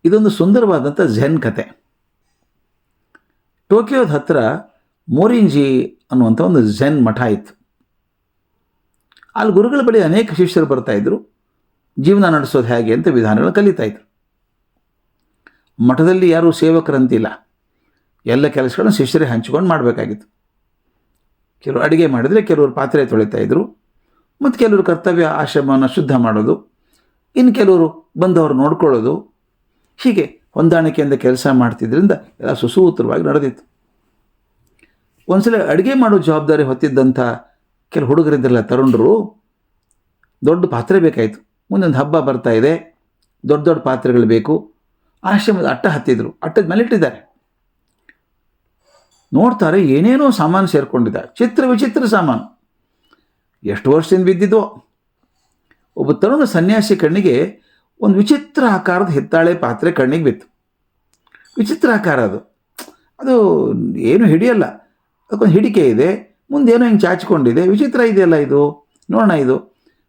ಇದೊಂದು ಸುಂದರವಾದಂಥ ಝೆನ್ ಕತೆ. ಟೋಕಿಯೋದ ಹತ್ತಿರ ಮೋರಿಂಜಿ ಅನ್ನುವಂಥ ಒಂದು ಝೆನ್ ಮಠ ಇತ್ತು. ಅಲ್ಲಿ ಗುರುಗಳ ಬಳಿ ಅನೇಕ ಶಿಷ್ಯರು ಬರ್ತಾಯಿದ್ರು. ಜೀವನ ನಡೆಸೋದು ಹೇಗೆ ಅಂತ ವಿಧಾನಗಳು ಕಲಿತಾಯಿದ್ರು. ಮಠದಲ್ಲಿ ಯಾರೂ ಸೇವಕರಂತಿಲ್ಲ. ಎಲ್ಲ ಕೆಲಸಗಳನ್ನು ಶಿಷ್ಯರೇ ಹಂಚಿಕೊಂಡು ಮಾಡಬೇಕಾಗಿತ್ತು. ಕೆಲವರು ಅಡುಗೆ ಮಾಡಿದರೆ, ಕೆಲವರು ಪಾತ್ರೆ ತೊಳಿತಾಯಿದ್ರು, ಮತ್ತು ಕೆಲವರು ಕರ್ತವ್ಯ ಆಶ್ರಮವನ್ನು ಶುದ್ಧ ಮಾಡೋದು, ಇನ್ನು ಕೆಲವರು ಬಂದವರು ನೋಡ್ಕೊಳ್ಳೋದು. ಹೀಗೆ ಹೊಂದಾಣಿಕೆಯಿಂದ ಕೆಲಸ ಮಾಡ್ತಿದ್ದರಿಂದ ಎಲ್ಲ ಸುಸೂತ್ರವಾಗಿ ನಡೆದಿತ್ತು. ಒಂದ್ಸಲ ಅಡುಗೆ ಮಾಡೋ ಜವಾಬ್ದಾರಿ ಹೊತ್ತಿದ್ದಂಥ ಕೆಲವು ಹುಡುಗರಿದ್ರಲ್ಲ, ತರುಣರು, ದೊಡ್ಡ ಪಾತ್ರೆ ಬೇಕಾಯಿತು. ಮುಂದೊಂದು ಹಬ್ಬ ಬರ್ತಾ ಇದೆ, ದೊಡ್ಡ ದೊಡ್ಡ ಪಾತ್ರೆಗಳು ಬೇಕು. ಆಶ್ರಮದ ಅಟ್ಟ ಹತ್ತಿದ್ರು. ಅಟ್ಟದ ಮೇಲೆ ಇಟ್ಟಿದ್ದಾರೆ. ನೋಡ್ತಾರೆ, ಏನೇನೋ ಸಾಮಾನು ಸೇರಿಕೊಂಡಿದ್ದಾರೆ, ಚಿತ್ರ ವಿಚಿತ್ರ ಸಾಮಾನು. ಎಷ್ಟು ವರ್ಷದಿಂದ ಬಿದ್ದಿದ್ದೋ. ಒಬ್ಬ ತರುಣ ಸನ್ಯಾಸಿ ಕಣ್ಣಿಗೆ ಒಂದು ವಿಚಿತ್ರ ಆಕಾರದ ಹಿತ್ತಾಳೆ ಪಾತ್ರೆ ಕಣ್ಣಿಗೆ ಬಿತ್ತು. ವಿಚಿತ್ರ ಆಕಾರ ಅದು ಏನು ಹಿಡಿಯಲ್ಲ, ಅದಕ್ಕೊಂದು ಹಿಡಿಕೆ ಇದೆ, ಮುಂದೇನೋ ಹಿಂಗೆ ಚಾಚಿಕೊಂಡಿದೆ, ವಿಚಿತ್ರ ಇದೆಯಲ್ಲ ಇದು, ನೋಡೋಣ, ಇದು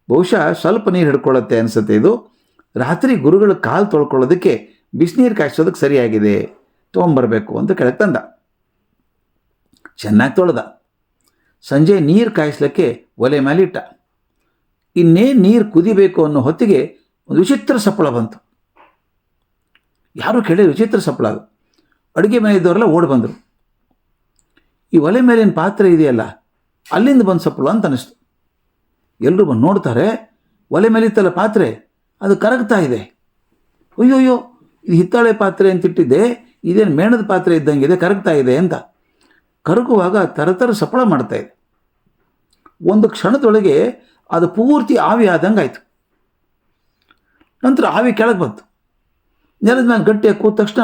ಬಹುಶಃ ಸ್ವಲ್ಪ ನೀರು ಹಿಡ್ಕೊಳ್ಳುತ್ತೆ ಅನಿಸುತ್ತೆ. ಇದು ರಾತ್ರಿ ಗುರುಗಳ ಕಾಲು ತೊಳ್ಕೊಳ್ಳೋದಕ್ಕೆ ಬಿಸಿನೀರು ಕಾಯಿಸೋದಕ್ಕೆ ಸರಿಯಾಗಿದೆ, ತೊಗೊಂಬರಬೇಕು ಅಂತ ಕೆಳಗೆ ತಂದ. ಚೆನ್ನಾಗಿ ತೊಳೆದ. ಸಂಜೆ ನೀರು ಕಾಯಿಸ್ಲಿಕ್ಕೆ ಒಲೆ ಮೇಲೆ ಇಟ್ಟ. ಇನ್ನೇನು ನೀರು ಕುದಿಬೇಕು ಅನ್ನೋ ಹೊತ್ತಿಗೆ ಒಂದು ವಿಚಿತ್ರ ಸಪ್ಪಳ ಬಂತು. ಯಾರೂ ಕೇಳಿದ ವಿಚಿತ್ರ ಸಪ್ಪಳ ಅದು. ಅಡುಗೆ ಮನೆ ಇದ್ದವರೆಲ್ಲ ಓಡಿ ಬಂದರು. ಈ ಒಲೆ ಮೇಲಿನ ಪಾತ್ರೆ ಇದೆಯಲ್ಲ, ಅಲ್ಲಿಂದ ಬಂದು ಸಪ್ಪಳ ಅಂತ ಅನ್ನಿಸ್ತು. ಎಲ್ಲರೂ ಬಂದು ನೋಡ್ತಾರೆ, ಒಲೆ ಮೇಲಿತ್ತಲ್ಲ ಪಾತ್ರೆ, ಅದು ಕರಗ್ತಾ ಇದೆ. ಅಯ್ಯೋಯ್ಯೋ, ಇದು ಹಿತ್ತಾಳೆ ಪಾತ್ರೆ ಅಂತಿಟ್ಟಿದ್ದೆ, ಇದೇನು ಮೇಣದ ಪಾತ್ರೆ ಇದ್ದಂಗಿದೆ, ಕರಗ್ತಾ ಇದೆ ಅಂತ. ಕರಗುವಾಗ ತರತರ ಸಪ್ಪಳ ಮಾಡ್ತಾಯಿದೆ. ಒಂದು ಕ್ಷಣದೊಳಗೆ ಅದು ಪೂರ್ತಿ ಆವಿ ಆದಂಗೆ ಆಯಿತು. ನಂತರ ಆವಿ ಕೆಳಗೆ ಬಂತು. ನೆಲದ ಮೇಲೆ ಗಟ್ಟಿಯಾಗಿ ಕೂತ ತಕ್ಷಣ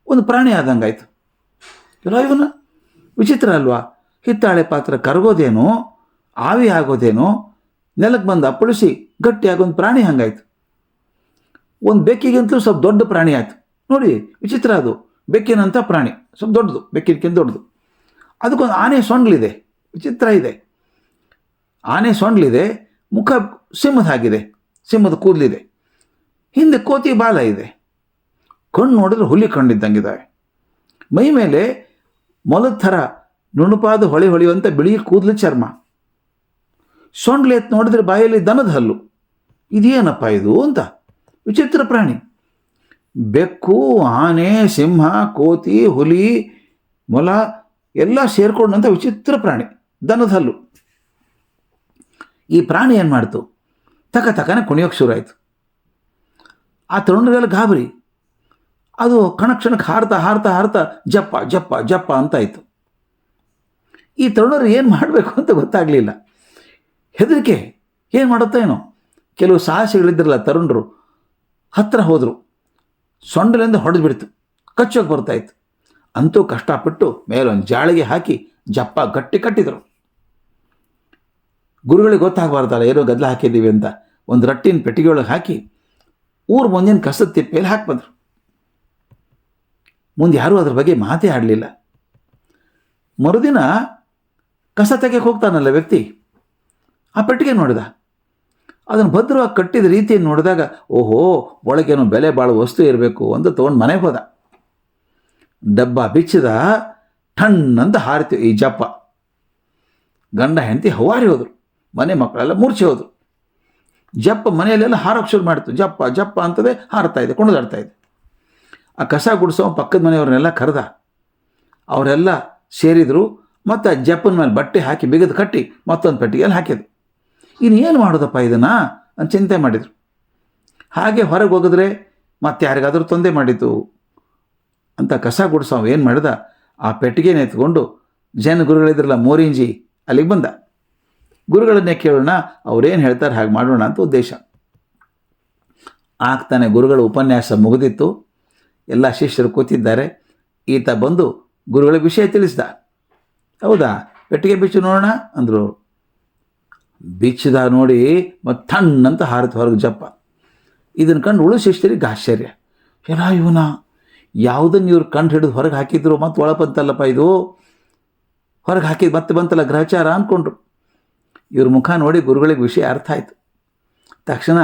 ಒಂದು ಪ್ರಾಣಿ ಆದಂಗೆ ಆಯಿತು. ಎಲ್ಲ ಇವನ ವಿಚಿತ್ರ ಅಲ್ವಾ? ಹಿತ್ತಾಳೆ ಪಾತ್ರೆ ಕರಗೋದೇನೋ, ಆವಿ ಆಗೋದೇನೋ, ನೆಲಕ್ಕೆ ಬಂದು ಅಪ್ಪಳಿಸಿ ಗಟ್ಟಿಯಾಗಿ ಒಂದು ಪ್ರಾಣಿ ಹಂಗಾಯ್ತು. ಒಂದು ಬೆಕ್ಕಿಗಿಂತಲೂ ಸ್ವಲ್ಪ ದೊಡ್ಡ ಪ್ರಾಣಿ ಆಯಿತು. ನೋಡಿ, ವಿಚಿತ್ರ ಅದು. ಬೆಕ್ಕಿನಂಥ ಪ್ರಾಣಿ, ಸ್ವಲ್ಪ ದೊಡ್ಡದು, ಬೆಕ್ಕಿನಕ್ಕಿಂತ ದೊಡ್ಡದು. ಅದಕ್ಕೊಂದು ಆನೆ ಸೊಂಡ್ಲಿದೆ, ವಿಚಿತ್ರ ಇದೆ. ಆನೆ ಸೊಂಡ್ಲಿದೆ, ಮುಖ ಸಿಂಹದ ಹಾಗಿದೆ, ಸಿಂಹದ ಕೂದಲಿದೆ, ಹಿಂದೆ ಕೋತಿ ಬಾಲ ಇದೆ, ಕಣ್ಣು ನೋಡಿದ್ರೆ ಹುಲಿ ಕಣ್ಣಿದ್ದಂಗಿದ್ದಾವೆ. ಮೈ ಮೇಲೆ ಮೊಲದ ಥರ ನುಣುಪಾದ ಹೊಳೆಯುವಂಥ ಬಿಳಿ ಕೂದಲು ಚರ್ಮ. ಸೊಂಡ್ಲೆ ಎತ್ತು ನೋಡಿದ್ರೆ ಬಾಯಲ್ಲಿ ದನದ ಹಲ್ಲು. ಇದೇನಪ್ಪ ಇದು ಅಂತ. ವಿಚಿತ್ರ ಪ್ರಾಣಿ. ಬೆಕ್ಕು, ಆನೆ, ಸಿಂಹ, ಕೋತಿ, ಹುಲಿ, ಮೊಲ ಎಲ್ಲ ಸೇರಿಕೊಂಡಂಥ ವಿಚಿತ್ರ ಪ್ರಾಣಿ, ದನದ ಹಲ್ಲು. ಈ ಪ್ರಾಣಿ ಏನು ಮಾಡ್ತು? ತಕನೆ ಕುಣಿಯೋಕ್ಕೆ ಶುರು ಆಯಿತು. ಆ ತರುಣರಿಗೆಲ್ಲ ಗಾಬರಿ. ಅದು ಕ್ಷಣಕ್ಕೆ ಹಾರ್ತಾ ಹಾರ್ತಾ ಹಾರ್ತಾ ಜಪ್ಪ ಜಪ್ಪ ಜಪ್ಪ ಅಂತಾಯಿತು. ಈ ತರುಣರು ಏನು ಮಾಡಬೇಕು ಅಂತ ಗೊತ್ತಾಗಲಿಲ್ಲ. ಹೆದರಿಕೆ, ಏನು ಮಾಡುತ್ತಾ ಏನೋ. ಕೆಲವು ಸಾಹಸಿಗಳಿದ್ರಲ್ಲ ತರುಣರು, ಹತ್ತಿರ ಹೋದರು. ಸೊಂಡಲಿಂದ ಹೊಡೆದು ಬಿಡ್ತು, ಕಚ್ಚೋಕೆ ಬರ್ತಾಯಿತ್ತು. ಅಂತೂ ಕಷ್ಟಪಟ್ಟು ಮೇಲೊಂದು ಜಾಳಿಗೆ ಹಾಕಿ ಜಪ್ಪ ಗಟ್ಟಿ ಕಟ್ಟಿದರು. ಗುರುಗಳಿಗೆ ಗೊತ್ತಾಗಬಾರ್ದಲ್ಲ ಏನೋ ಗದ್ದಲ ಹಾಕಿದ್ದೀವಿ ಅಂತ ಒಂದು ರಟ್ಟಿನ ಪೆಟ್ಟಿಗೆಯೊಳಗೆ ಹಾಕಿ ಊರು ಮುಂದಿನ ಕಸದ ತಿಪ್ಪೆಯಲ್ಲಿ ಹಾಕಿಬಂದರು. ಮುಂದೆ ಯಾರೂ ಅದ್ರ ಬಗ್ಗೆ ಮಾತೇ ಆಡಲಿಲ್ಲ. ಮರುದಿನ ಕಸ ತೆಗೆಯಕ್ಕೆ ಹೋಗ್ತಾನಲ್ಲ ವ್ಯಕ್ತಿ, ಆ ಪೆಟ್ಟಿಗೆ ನೋಡಿದ. ಅದನ್ನು ಭದ್ರವಾಗಿ ಕಟ್ಟಿದ ರೀತಿಯನ್ನು ನೋಡಿದಾಗ, ಓಹೋ, ಒಳಗೇನೋ ಬೆಲೆ ಬಾಳುವ ವಸ್ತು ಇರಬೇಕು ಅಂತ ತೊಗೊಂಡು ಮನೆಗೆ ಹೋದ. ಡಬ್ಬ ಬಿಚ್ಚಿದ, ಠಣ್ ಅಂತ ಹಾರಿತು ಈ ಜಪ್ಪ. ಗಂಡ ಹೆಂಡತಿ ಹವಾರಿ ಹೋದರು, ಮನೆ ಮಕ್ಕಳೆಲ್ಲ ಮೂರ್ಛೆ ಹೋದರು. ಜಪ್ಪ ಮನೆಯಲ್ಲೆಲ್ಲ ಹಾರೋಕ್ಕೆ ಶುರು ಮಾಡಿತು. ಜಪ್ಪ ಜಪ್ಪ ಅಂತದೆ ಹಾರ್ತಾ ಇದೆ, ಕುಣಿದಾಡ್ತಾ ಇದೆ. ಆ ಕಸ ಗುಡಿಸೋ ಪಕ್ಕದ ಮನೆಯವ್ರನ್ನೆಲ್ಲ ಕರೆದ. ಅವರೆಲ್ಲ ಸೇರಿದರು. ಮತ್ತು ಆ ಜಪ್ಪನ ಮೇಲೆ ಬಟ್ಟೆ ಹಾಕಿ ಬಿಗದು ಕಟ್ಟಿ ಮತ್ತೊಂದು ಪೆಟ್ಟಿಗೆಯಲ್ಲಿ ಹಾಕಿದ್ರು. ಇನ್ನೇನು ಮಾಡೋದಪ್ಪ ಇದನ್ನು ಅಂತ ಚಿಂತೆ ಮಾಡಿದರು. ಹಾಗೆ ಹೊರಗೆ ಹೋಗಿದ್ರೆ ಮತ್ತೆ ಯಾರಿಗಾದರೂ ತೊಂದರೆ ಮಾಡಿತು ಅಂತ ಕಸ ಗುಡಿಸೋ ಏನು ಮಾಡಿದ, ಆ ಪೆಟ್ಟಿಗೆನ ಎತ್ಕೊಂಡು ಜೈನ ಗುರುಗಳಿದ್ರಲ್ಲ ಮೋರಿಂಜಿ, ಅಲ್ಲಿಗೆ ಬಂದ. ಗುರುಗಳನ್ನೇ ಕೇಳೋಣ, ಅವ್ರೇನು ಹೇಳ್ತಾರೆ ಹಾಗೆ ಮಾಡೋಣ ಅಂತ ಉದ್ದೇಶ. ಆಗ್ತಾನೆ ಗುರುಗಳ ಉಪನ್ಯಾಸ ಮುಗಿದಿತ್ತು. ಎಲ್ಲ ಶಿಷ್ಯರು ಕೂತಿದ್ದಾರೆ. ಈತ ಬಂದು ಗುರುಗಳ ವಿಷಯ ತಿಳಿಸ್ದ. ಹೌದಾ, ಪೆಟ್ಟಿಗೆ ಬಿಚ್ಚು ನೋಡೋಣ ಅಂದರು. ಬಿಚ್ಚಿದ ನೋಡಿ ಮತ್ತು ತಣ್ಣಂತ ಹಾರಿತು ಹೊರಗೆ ಜಪ್ಪ. ಇದನ್ನು ಕಂಡು ಉಳು ಶಿಷ್ಯರಿಗೆ ಆಶ್ಚರ್ಯ. ಎಲ್ಲ ಇವನ ಯಾವುದನ್ನು ಇವ್ರು ಕಂಡು ಹಿಡಿದು ಹೊರಗೆ ಹಾಕಿದ್ರು, ಮತ್ತು ಒಳ ಬಂತಲ್ಲಪ್ಪ ಇದು, ಹೊರಗೆ ಹಾಕಿದ್ದು ಮತ್ತೆ ಬಂತಲ್ಲ ಗ್ರಹಚಾರ ಅಂದ್ಕೊಂಡ್ರು. ಇವ್ರ ಮುಖ ನೋಡಿ ಗುರುಗಳಿಗೆ ವಿಷಯ ಅರ್ಥ ಆಯಿತು. ತಕ್ಷಣ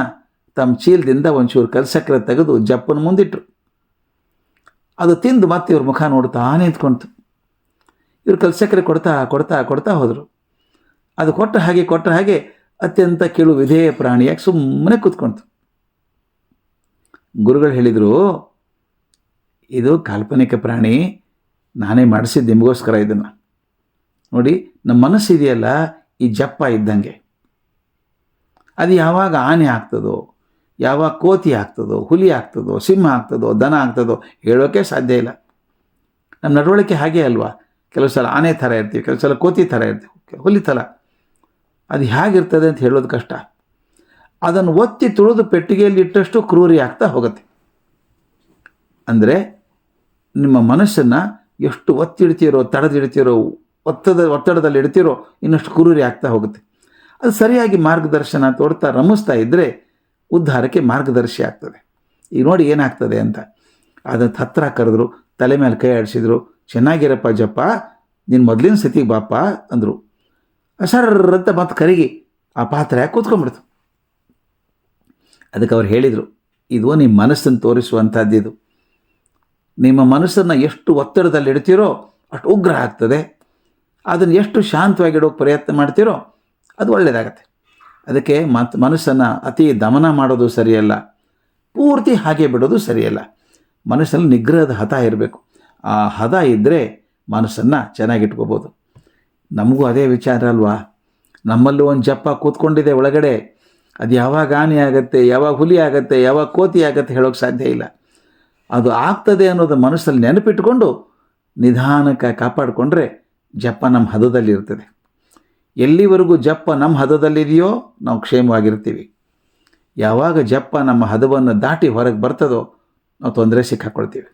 ತಮ್ಮ ಚೀಲದಿಂದ ಒಂಚೂರು ಕಲ್ಸಕ್ಕರೆ ತೆಗೆದು ಜಪ್ಪನ ಮುಂದಿಟ್ಟರು. ಅದು ತಿಂದು ಮತ್ತೆ ಇವ್ರ ಮುಖ ನೋಡ್ತಾ ನಿಂತ್ಕೊಂತು. ಇವ್ರು ಕಲ್ಸಕ್ಕರೆ ಕೊಡ್ತಾ ಕೊಡ್ತಾ ಕೊಡ್ತಾ ಹೋದರು. ಅದು ಕೊಟ್ಟ ಹಾಗೆ ಅತ್ಯಂತ ಕೀಳು ವಿಧೇಯ ಪ್ರಾಣಿಯಾಗಿ ಸುಮ್ಮನೆ ಕೂತ್ಕೊಂತು. ಗುರುಗಳು ಹೇಳಿದರು, ಇದು ಕಾಲ್ಪನಿಕ ಪ್ರಾಣಿ, ನಾನೇ ಮಾಡಿಸಿದ್ದು ನಿಮಗೋಸ್ಕರ ಇದನ್ನು. ನೋಡಿ, ನಮ್ಮ ಮನಸ್ಸಿದೆಯಲ್ಲ, ಈ ಜಪ್ಪ ಇದ್ದಂಗೆ. ಅದು ಯಾವಾಗ ಆನೆ ಆಗ್ತದೋ, ಯಾವಾಗ ಕೋತಿ ಆಗ್ತದೋ, ಹುಲಿ ಆಗ್ತದೋ, ಸಿಂಹ ಆಗ್ತದೋ, ದನ ಆಗ್ತದೋ ಹೇಳೋಕ್ಕೆ ಸಾಧ್ಯ ಇಲ್ಲ. ನಮ್ಮ ನಡವಳಿಕೆ ಹಾಗೆ ಅಲ್ವಾ? ಕೆಲವು ಸಲ ಆನೆ ಥರ ಇರ್ತೀವಿ, ಕೆಲವು ಸಲ ಕೋತಿ ಥರ ಇರ್ತೀವಿ, ಹುಲಿ ಥರ. ಅದು ಹೇಗಿರ್ತದೆ ಅಂತ ಹೇಳೋದು ಕಷ್ಟ. ಅದನ್ನು ಒತ್ತಿ ತುಳಿದು ಪೆಟ್ಟಿಗೆಯಲ್ಲಿ ಇಟ್ಟಷ್ಟು ಕ್ರೂರಿ ಆಗ್ತಾ ಹೋಗುತ್ತೆ. ಅಂದರೆ ನಿಮ್ಮ ಮನಸ್ಸನ್ನು ಎಷ್ಟು ಒತ್ತಿಡ್ತೀರೋ, ತಡೆದಿಡ್ತೀರೋ, ಒತ್ತಡದಲ್ಲಿ ಇಡ್ತೀರೋ ಇನ್ನಷ್ಟು ಕ್ರೂರಿ ಆಗ್ತಾ ಹೋಗುತ್ತೆ. ಅದು ಸರಿಯಾಗಿ ಮಾರ್ಗದರ್ಶನ ತೋಡ್ತಾ ರಮಿಸ್ತಾ ಇದ್ದರೆ ಉದ್ಧಾರಕ್ಕೆ ಮಾರ್ಗದರ್ಶಿ ಆಗ್ತದೆ. ಈಗ ನೋಡಿ ಏನಾಗ್ತದೆ ಅಂತ. ಅದನ್ನು ಹತ್ರ ಕರೆದ್ರು, ತಲೆ ಮೇಲೆ ಕೈ ಆಡಿಸಿದ್ರು, ಚೆನ್ನಾಗಿರಪ್ಪ ಜಪ್ಪ, ನೀನು ಮೊದಲಿನ ಸತಿಗೆ ಬಾಪ ಅಂದರು. ಸರ್ರಂತ ಮತ್ತೆ ಕರಿಗಿ ಆ ಪಾತ್ರೆ ಯಾಕೆ ಕೂತ್ಕೊಂಡ್ಬಿಡ್ತು. ಅದಕ್ಕೆ ಅವ್ರು ಹೇಳಿದರು, ಇದು ನಿಮ್ಮ ಮನಸ್ಸನ್ನು ತೋರಿಸುವಂಥದ್ದಿದು. ನಿಮ್ಮ ಮನಸ್ಸನ್ನು ಎಷ್ಟು ಒತ್ತಡದಲ್ಲಿ ಇಡ್ತೀರೋ ಅಷ್ಟು ಉಗ್ರ ಆಗ್ತದೆ. ಅದನ್ನು ಎಷ್ಟು ಶಾಂತವಾಗಿಡೋಕೆ ಪ್ರಯತ್ನ ಮಾಡ್ತೀರೋ ಅದು ಒಳ್ಳೆಯದಾಗತ್ತೆ. ಅದಕ್ಕೆ ಮನಸ್ಸನ್ನು ಅತಿ ದಮನ ಮಾಡೋದು ಸರಿಯಲ್ಲ, ಪೂರ್ತಿ ಹಾಗೆ ಬಿಡೋದು ಸರಿಯಲ್ಲ. ಮನಸ್ಸಲ್ಲಿ ನಿಗ್ರಹದ ಹದ ಇರಬೇಕು. ಆ ಹದ ಇದ್ದರೆ ಮನಸ್ಸನ್ನು ಚೆನ್ನಾಗಿಟ್ಕೋಬೋದು. ನಮಗೂ ಅದೇ ವಿಚಾರ ಅಲ್ವಾ? ನಮ್ಮಲ್ಲೂ ಒಂದು ಜಪ್ಪ ಕೂತ್ಕೊಂಡಿದೆ ಒಳಗಡೆ. ಅದು ಯಾವಾಗ ಆನೆ ಆಗುತ್ತೆ, ಯಾವಾಗ ಹುಲಿ ಆಗುತ್ತೆ, ಯಾವಾಗ ಕೋತಿ ಆಗುತ್ತೆ ಹೇಳೋಕ್ಕೆ ಸಾಧ್ಯ ಇಲ್ಲ. ಅದು ಆಗ್ತದೆ ಅನ್ನೋದು ಮನಸ್ಸಲ್ಲಿ ನೆನಪಿಟ್ಕೊಂಡು ನಿಧಾನಕ್ಕೆ ಕಾಪಾಡಿಕೊಂಡ್ರೆ ಜಪ್ಪ ನಮ್ಮ ಹದದಲ್ಲಿ ಇರ್ತದೆ. ಎಲ್ಲಿವರೆಗೂ ಜಪ್ಪ ನಮ್ಮ ಹದದಲ್ಲಿದೆಯೋ ನಾವು ಕ್ಷೇಮವಾಗಿರ್ತೀವಿ. ಯಾವಾಗ ಜಪ್ಪ ನಮ್ಮ ಹದವನ್ನು ದಾಟಿ ಹೊರಗೆ ಬರ್ತದೋ ನಾವು ತೊಂದರೆ ಸಿಕ್ಕಾಕೊಳ್ತೀವಿ.